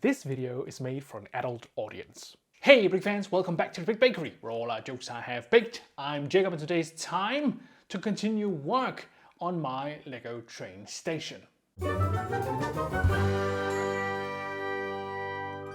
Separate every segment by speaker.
Speaker 1: This video is made for an adult audience. Hey brick fans, welcome back to the Brick Bakery, where all our jokes are half baked. I'm Jacob and today's time to continue work on my Lego train station.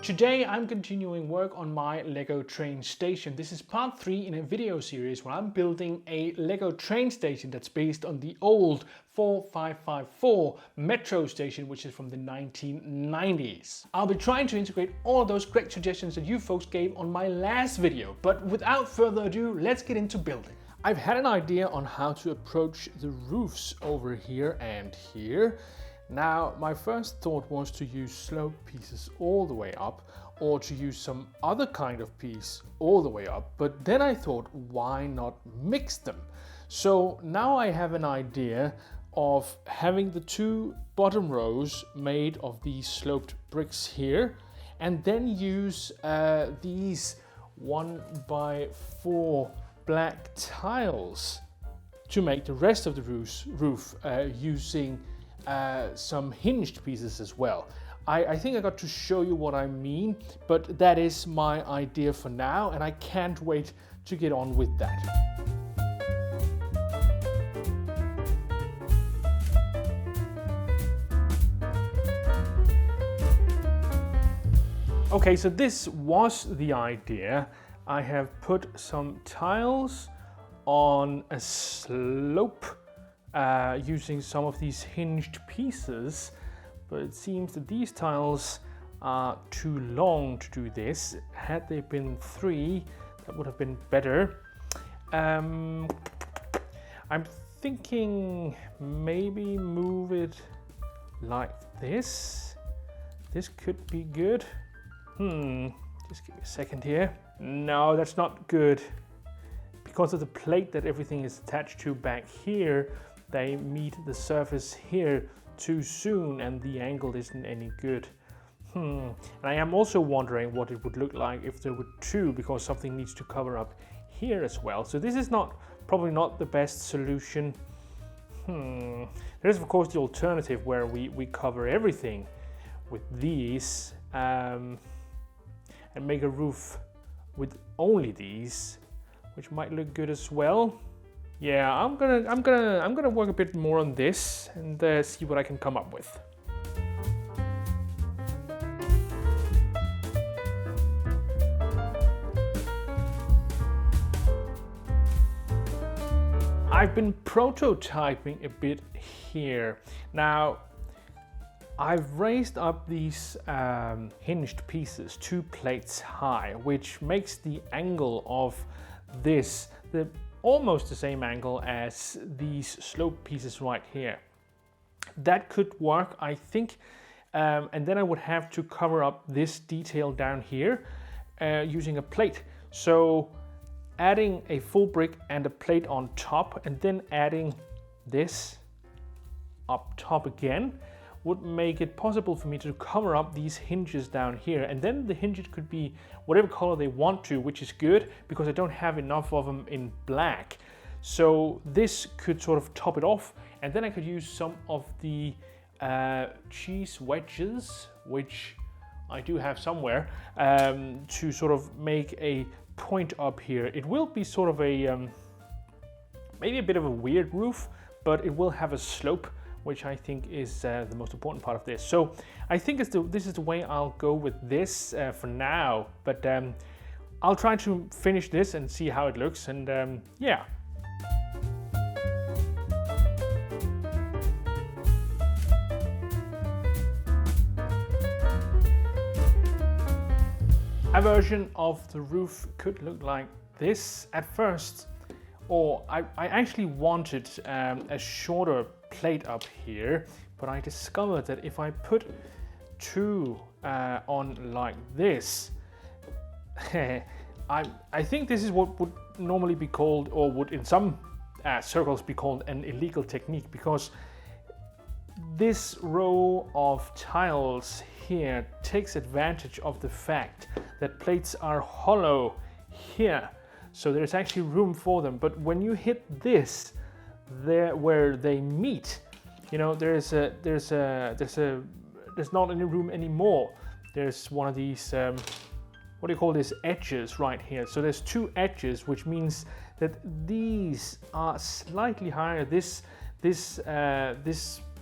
Speaker 1: Today I'm continuing work on my Lego train station. This is part 3 in a video series where I'm building a Lego train station that's based on the old 4554 metro station, which is from the 1990s. I'll be trying to integrate all of those great suggestions that you folks gave on my last video, but without further ado, let's get into building. I've had an idea on how to approach the roofs over here and here. Now, my first thought was to use slope pieces all the way up, or to use some other kind of piece all the way up, but then I thought, why not mix them? So now I have an idea of having the two bottom rows made of these sloped bricks here, and then use these 1x4 black tiles to make the rest of the roof using some hinged pieces as well. I think I got to show you what I mean, but that is my idea for now, and I can't wait to get on with that. Okay, so this was the idea. I have put some tiles on a slope using some of these hinged pieces, but it seems that these tiles are too long to do this. Had they been 3, that would have been better. I'm thinking maybe move it like this. This could be good. Just give me a second here. No, that's not good. Because of the plate that everything is attached to back here, they meet the surface here too soon and the angle isn't any good. And I am also wondering what it would look like if there were 2, because something needs to cover up here as well. So this is probably not the best solution. There's of course the alternative where we cover everything with these and make a roof with only these, which might look good as well. Yeah, I'm gonna work a bit more on this and see what I can come up with. I've been prototyping a bit here. Now, I've raised up these hinged pieces 2 plates high, which makes the angle of this almost the same angle as these slope pieces right here. That could work, I think, and then I would have to cover up this detail down here using a plate. So adding a full brick and a plate on top, and then adding this up top again, would make it possible for me to cover up these hinges down here, and then the hinges could be whatever color they want to, which is good because I don't have enough of them in black. So this could sort of top it off, and then I could use some of the cheese wedges, which I do have somewhere, to sort of make a point up here. It will be sort of a maybe a bit of a weird roof, but it will have a slope, which I think is the most important part of this. So I think this is the way I'll go with this for now, but I'll try to finish this and see how it looks, and yeah. A version of the roof could look like this at first, or I actually wanted a shorter plate up here, but I discovered that if I put 2 on like this, I think this is what would normally be called, or would in some circles be called, an illegal technique, because this row of tiles here takes advantage of the fact that plates are hollow here, so there's actually room for them. But when you hit this there where they meet, you know, there's not any room anymore. there's one of these, what do you call this, edges right here. So there's two edges, which means that these are slightly higher. This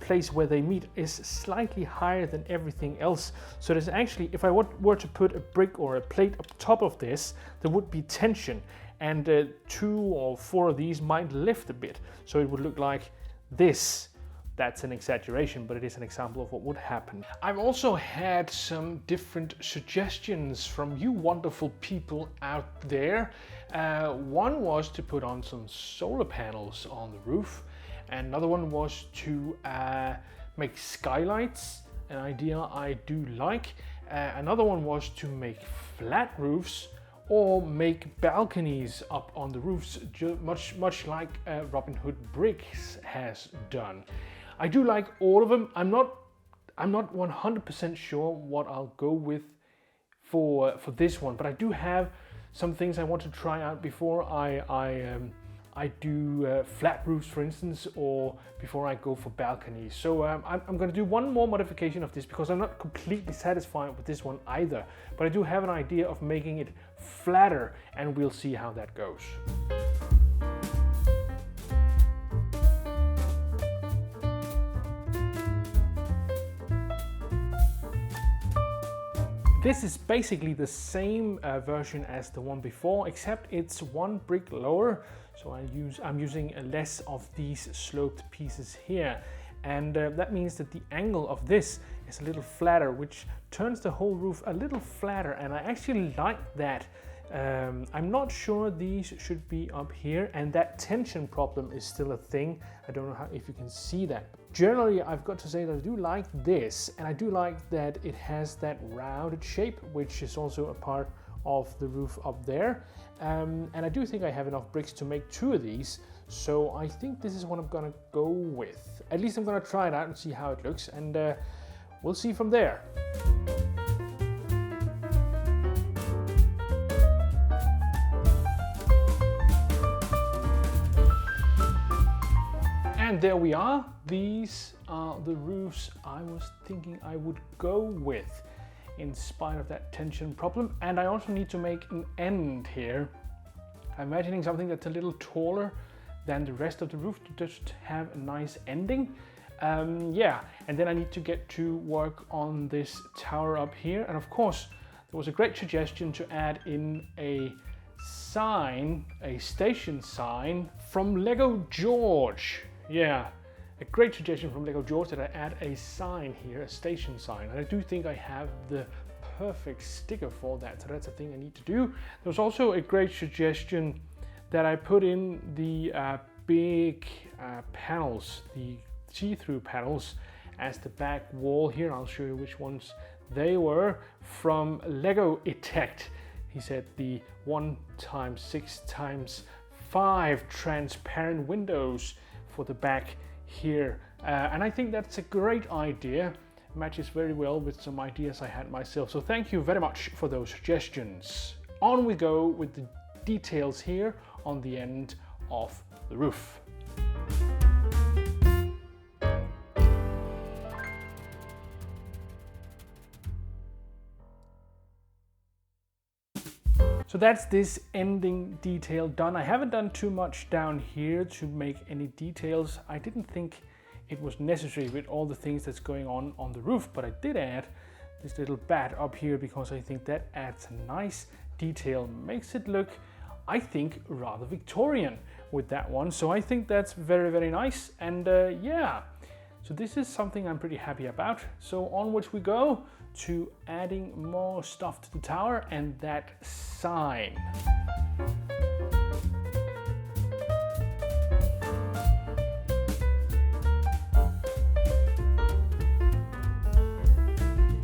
Speaker 1: place where they meet is slightly higher than everything else. So there's actually, if I were to put a brick or a plate up top of this, there would be tension, and 2 or 4 of these might lift a bit. So it would look like this. That's an exaggeration, but it is an example of what would happen. I've also had some different suggestions from you wonderful people out there. One was to put on some solar panels on the roof. Another one was to make skylights, an idea I do like. Another one was to make flat roofs or make balconies up on the roofs, much like Robin Hood Bricks has done. I do like all of them. I'm not 100% sure what I'll go with for this one, but I do have some things I want to try out before I do flat roofs, for instance, or before I go for balconies. So I'm going to do one more modification of this because I'm not completely satisfied with this one either. But I do have an idea of making it flatter, and we'll see how that goes. This is basically the same version as the one before, except it's 1 brick lower. So I'm using less of these sloped pieces here. And that means that the angle of this is a little flatter, which turns the whole roof a little flatter. And I actually like that. I'm not sure these should be up here, and that tension problem is still a thing. I don't know if you can see that. Generally, I've got to say that I do like this, and I do like that it has that rounded shape, which is also a part of the roof up there. And I do think I have enough bricks to make 2 of these, so I think this is what I'm gonna go with. At least I'm gonna try it out and see how it looks, and we'll see from there. And there we are. These are the roofs I was thinking I would go with in spite of that tension problem. And I also need to make an end here. I'm imagining something that's a little taller than the rest of the roof to just have a nice ending. Yeah, and then I need to get to work on this tower up here. And of course, there was a great suggestion to add in a sign, a station sign from Lego George. Yeah, a great suggestion from Lego George that I add a sign here, a station sign. And I do think I have the perfect sticker for that, so that's a thing I need to do. There was also a great suggestion that I put in the big panels, the see-through panels as the back wall here. I'll show you which ones they were from Lego Etect. He said the 1x6x5 transparent windows for the back here, and I think that's a great idea. Matches very well with some ideas I had myself, so thank you very much for those suggestions. On we go with the details here on the end of the roof. So that's this ending detail done. I haven't done too much down here to make any details. I didn't think it was necessary with all the things that's going on the roof, but I did add this little bat up here because I think that adds a nice detail, makes it look, I think, rather Victorian with that one. So I think that's very, very nice. And yeah, so this is something I'm pretty happy about. So onwards we go to adding more stuff to the tower and that sign.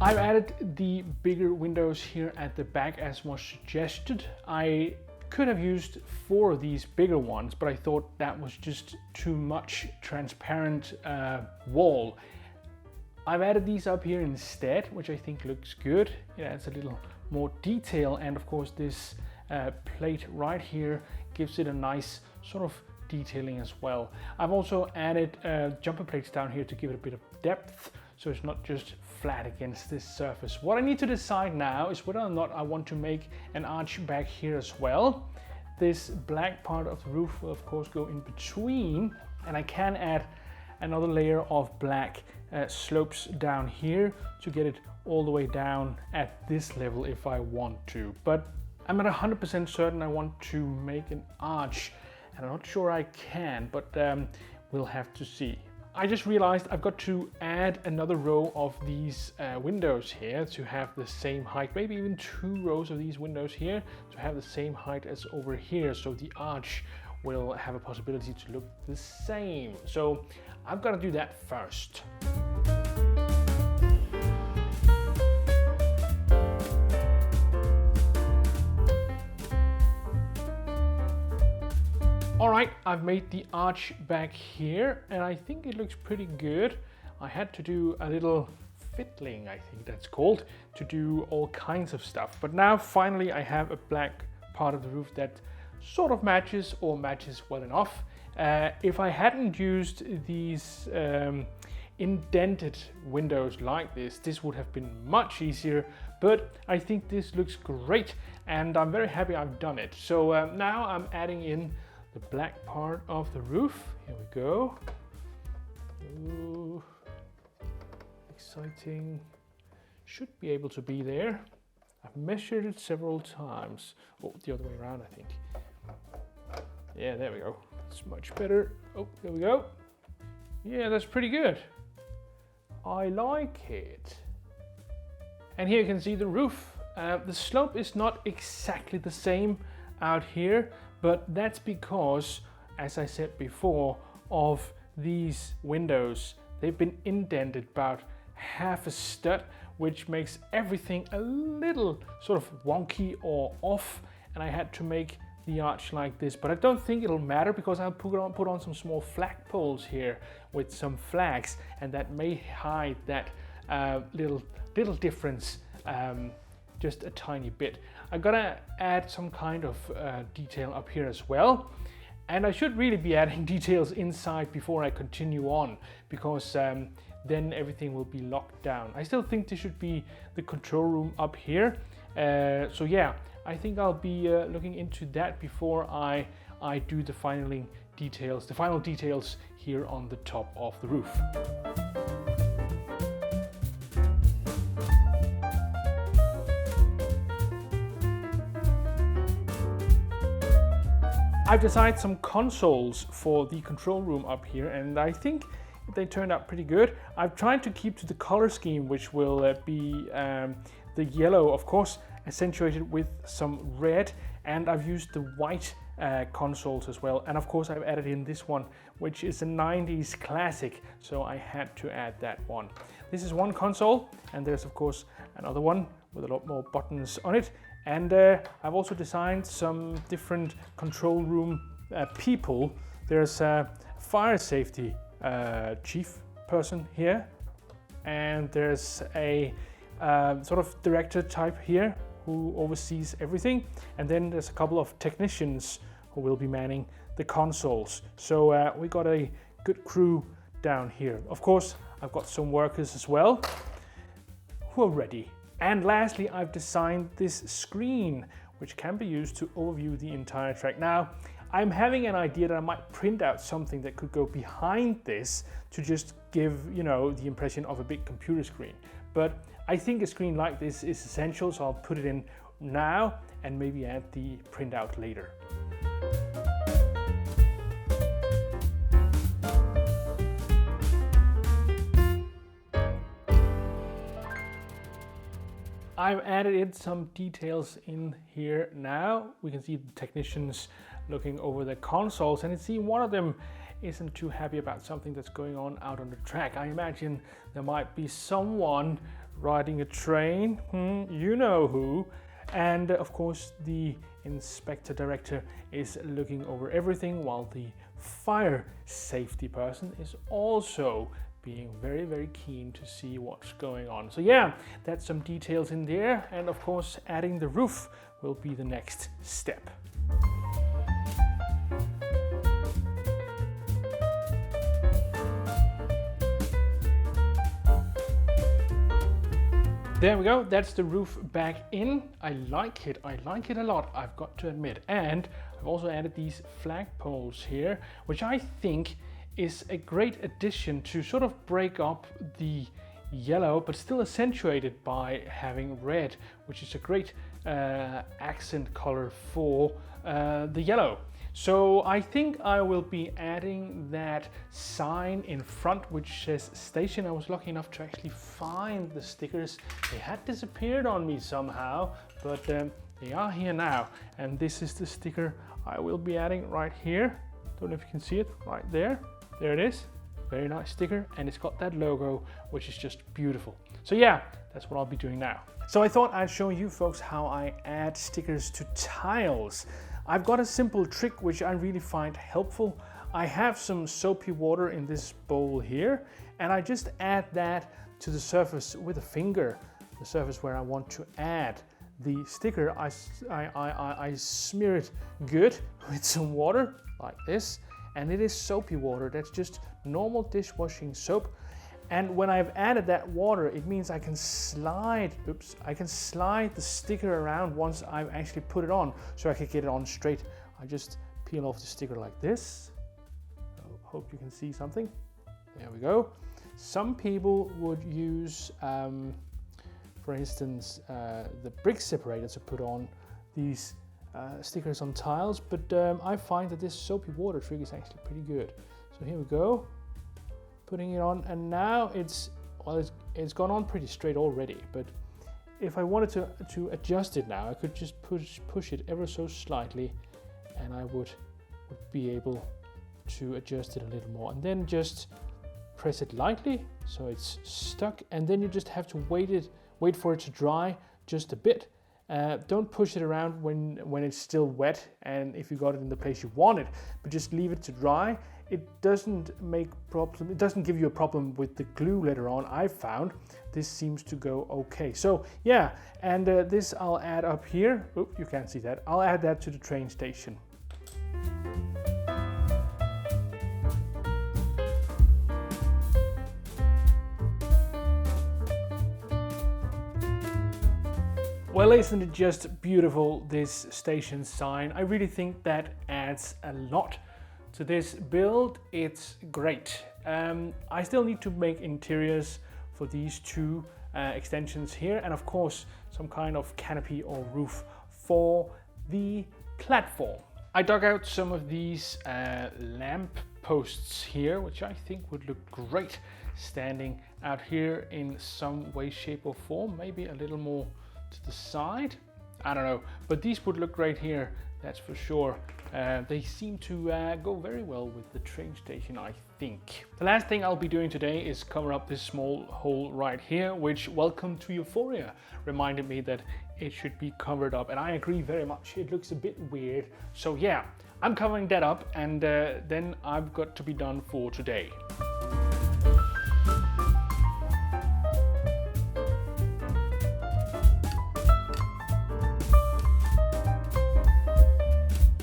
Speaker 1: I've added the bigger windows here at the back as was suggested. I could have used 4 of these bigger ones, but I thought that was just too much transparent wall. I've added these up here instead, which I think looks good. It adds a little more detail, and of course this plate right here gives it a nice sort of detailing as well. I've also added jumper plates down here to give it a bit of depth, so it's not just flat against this surface. What I need to decide now is whether or not I want to make an arch back here as well. This black part of the roof will of course go in between, and I can add another layer of black slopes down here to get it all the way down at this level if I want to. But I'm not 100% certain I want to make an arch, and I'm not sure I can, but we'll have to see. I just realized I've got to add another row of these windows here to have the same height, maybe even 2 rows of these windows here to have the same height as over here, so the arch will have a possibility to look the same. So I've got to do that first. Alright, I've made the arch back here and I think it looks pretty good. I had to do a little fiddling, I think that's called, to do all kinds of stuff. But now finally I have a black part of the roof that sort of matches, or matches well enough. If I hadn't used these indented windows like this would have been much easier, but I think this looks great and I'm very happy I've done it. So now I'm adding in the black part of the roof. Here we go. Ooh, exciting. Should be able to be there. I've measured it several times. Oh, the other way around, I think. Yeah, there we go. It's much better. Oh, there we go. Yeah, that's pretty good. I like it. And here you can see the roof. The slope is not exactly the same out here, but that's because, as I said before, of these windows. They've been indented about half a stud, which makes everything a little sort of wonky or off, and I had to make the arch like this. But I don't think it'll matter because I'll put on some small flag poles here with some flags, and that may hide that little difference just a tiny bit. I'm gonna add some kind of detail up here as well, and I should really be adding details inside before I continue on, because then everything will be locked down. I still think this should be the control room up here, so yeah, I think I'll be looking into that before I do the final details here on the top of the roof. I've designed some consoles for the control room up here, and I think they turned out pretty good. I've tried to keep to the color scheme, which will be the yellow, of course, accentuated with some red, and I've used the white consoles as well. And of course I've added in this one, which is a 90s classic, so I had to add that one. This is one console, and there's of course another one with a lot more buttons on it. And I've also designed some different control room people. There's a fire safety chief person here, and there's a sort of director type here who oversees everything, and then there's a couple of technicians who will be manning the consoles. So we got a good crew down here. Of course, I've got some workers as well who are ready. And lastly, I've designed this screen, which can be used to overview the entire track. Now, I'm having an idea that I might print out something that could go behind this to just give, you know, the impression of a big computer screen. But I think a screen like this is essential, so I'll put it in now and maybe add the printout later. I've added in some details in here now. We can see the technicians looking over the consoles, and see one of them isn't too happy about something that's going on out on the track. I imagine there might be someone riding a train, you know who. And of course the inspector director is looking over everything, while the fire safety person is also being very, very keen to see what's going on. So yeah, that's some details in there, and of course adding the roof will be the next step. There we go, that's the roof back in. I like it a lot, I've got to admit. And I've also added these flagpoles here, which I think is a great addition to sort of break up the yellow, but still accentuated by having red, which is a great accent color for the yellow. So I think I will be adding that sign in front which says station. I was lucky enough to actually find the stickers. They had disappeared on me somehow, but they are here now. And this is the sticker I will be adding right here. Don't know if you can see it right there. There it is. Very nice sticker, and it's got that logo, which is just beautiful. So yeah, that's what I'll be doing now. So I thought I'd show you folks how I add stickers to tiles. I've got a simple trick which I really find helpful. I have some soapy water in this bowl here, and I just add that to the surface with a finger, the surface where I want to add the sticker. I smear it good with some water like this, and it is soapy water. That's just normal dishwashing soap. And when I've added that water, it means I can slide, I can slide the sticker around once I've actually put it on, so I can get it on straight. I just peel off the sticker like this. I hope you can see something. There we go. Some people would use, for instance, the brick separator to put on these stickers on tiles, but I find that this soapy water trick is actually pretty good. So here we go. Putting it on, and now it's gone on pretty straight already, but if I wanted to adjust it now, I could just push it ever so slightly, and I would be able to adjust it a little more, and then just press it lightly so it's stuck, and then you just have to wait for it to dry just a bit. Don't push it around when it's still wet, and if you got it in the place you want it, but just leave it to dry. It doesn't give you a problem with the glue later on. I've found this seems to go okay. So yeah, and this I'll add up here. Oop, you can't see that. I'll add that to the train station. Well, isn't it just beautiful, this station sign? I really think that adds a lot to this build. It's great. I still need to make interiors for these two extensions here, and of course some kind of canopy or roof for the platform. I dug out some of these lamp posts here, which I think would look great standing out here in some way, shape or form. Maybe a little more to the side, I don't know, but these would look great here, that's for sure. They seem to go very well with the train station, I think. The last thing I'll be doing today is cover up this small hole right here, which, welcome to Euphoria, reminded me that it should be covered up, and I agree very much. It looks a bit weird, so yeah, I'm covering that up, and then I've got to be done for today.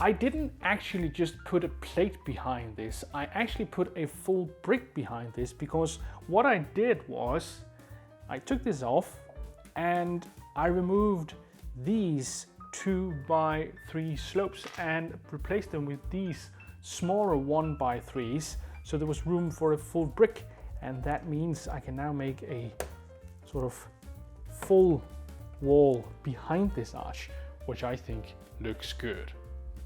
Speaker 1: I didn't actually just put a plate behind this, I actually put a full brick behind this, because what I did was I took this off and I removed these 2x3 slopes and replaced them with these smaller 1x3s, so there was room for a full brick, and that means I can now make a sort of full wall behind this arch, which I think looks good.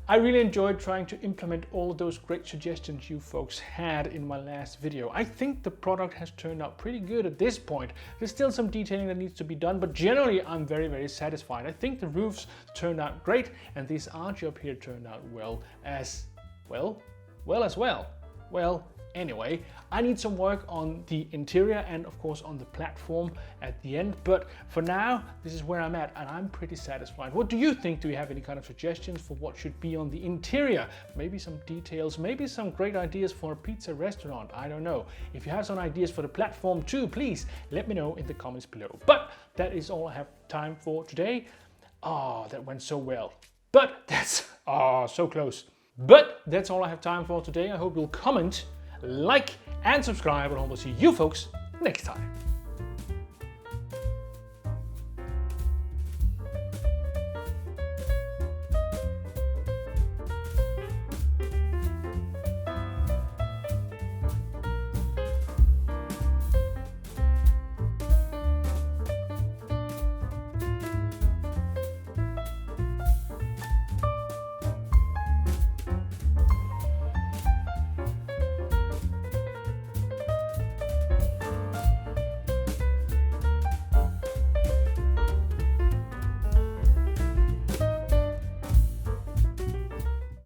Speaker 1: I really enjoyed trying to implement all of those great suggestions you folks had in my last video. I think the product has turned out pretty good at this point. There's still some detailing that needs to be done, but generally I'm very, very satisfied. I think the roofs turned out great, and this arch up here turned out well as well. Well, anyway, I need some work on the interior and of course on the platform at the end, but for now this is where I'm at and I'm pretty satisfied. What do you think? Do you have any kind of suggestions for what should be on the interior? Maybe some details, maybe some great ideas for a pizza restaurant, I don't know. If you have some ideas for the platform too, please let me know in the comments below. But that is all I have time for today. Oh, that went so well. But that's, so close. But that's all I have time for today. I hope you'll comment, like and subscribe, and I will see you folks next time.